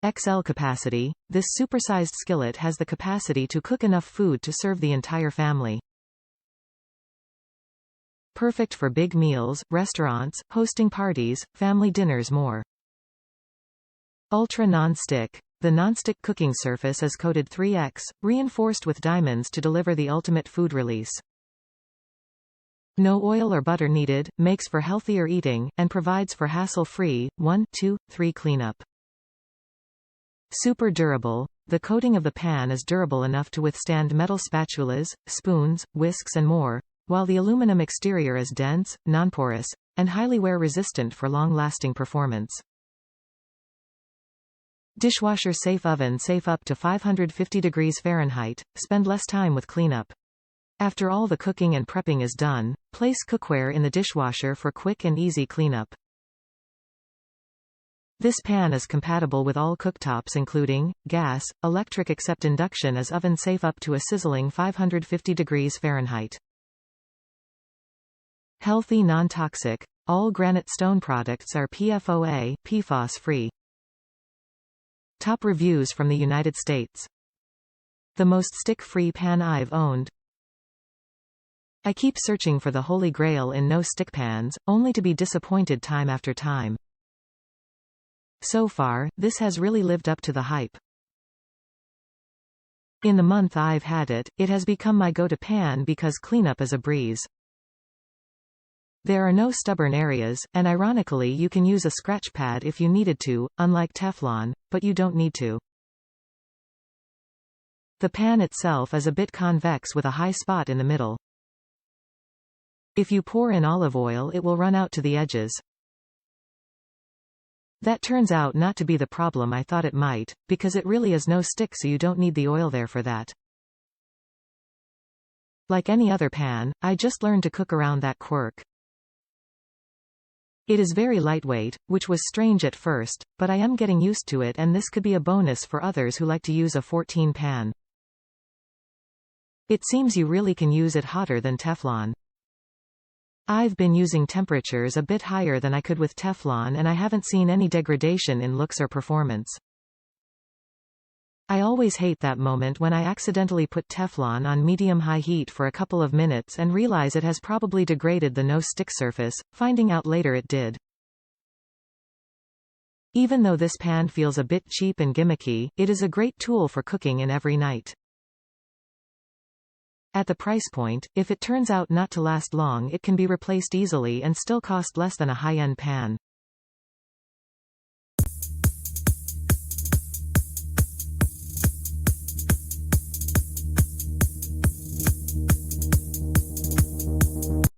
XL capacity. This supersized skillet has the capacity to cook enough food to serve the entire family. Perfect for big meals, restaurants, hosting parties, family dinners, more. Ultra non-stick. The non-stick cooking surface is coated 3x, reinforced with diamonds to deliver the ultimate food release. No oil or butter needed, makes for healthier eating, and provides for hassle-free 1, 2, 3 cleanup. Super durable. The coating of the pan is durable enough to withstand metal spatulas, spoons, whisks and more, while the aluminum exterior is dense, nonporous, and highly wear-resistant for long-lasting performance. Dishwasher safe oven safe up to 550 degrees Fahrenheit, spend less time with cleanup. After all the cooking and prepping is done, place cookware in the dishwasher for quick and easy cleanup. This pan is compatible with all cooktops including gas, electric except induction is oven safe up to a sizzling 550 degrees Fahrenheit. Healthy non-toxic. All Granite stone products are PFOA, PFAS-free. Top reviews from the United States. The most stick-free pan I've owned. I keep searching for the holy grail in no-stick pans, only to be disappointed time after time. So far, this has really lived up to the hype. In the month I've had it, it has become my go-to pan because cleanup is a breeze. There are no stubborn areas, and ironically you can use a scratch pad if you needed to, unlike Teflon, but you don't need to. The pan itself is a bit convex with a high spot in the middle. If you pour in olive oil it will run out to the edges. That turns out not to be the problem I thought it might, because it really is no stick so you don't need the oil there for that. Like any other pan, I just learned to cook around that quirk. It is very lightweight, which was strange at first, but I am getting used to it and this could be a bonus for others who like to use a 14 pan. It seems you really can use it hotter than Teflon. I've been using temperatures a bit higher than I could with Teflon and I haven't seen any degradation in looks or performance. I always hate that moment when I accidentally put Teflon on medium-high heat for a couple of minutes and realize it has probably degraded the no-stick surface, finding out later it did. Even though this pan feels a bit cheap and gimmicky, it is a great tool for cooking in every night. At the price point, if it turns out not to last long it can be replaced easily and still cost less than a high-end pan.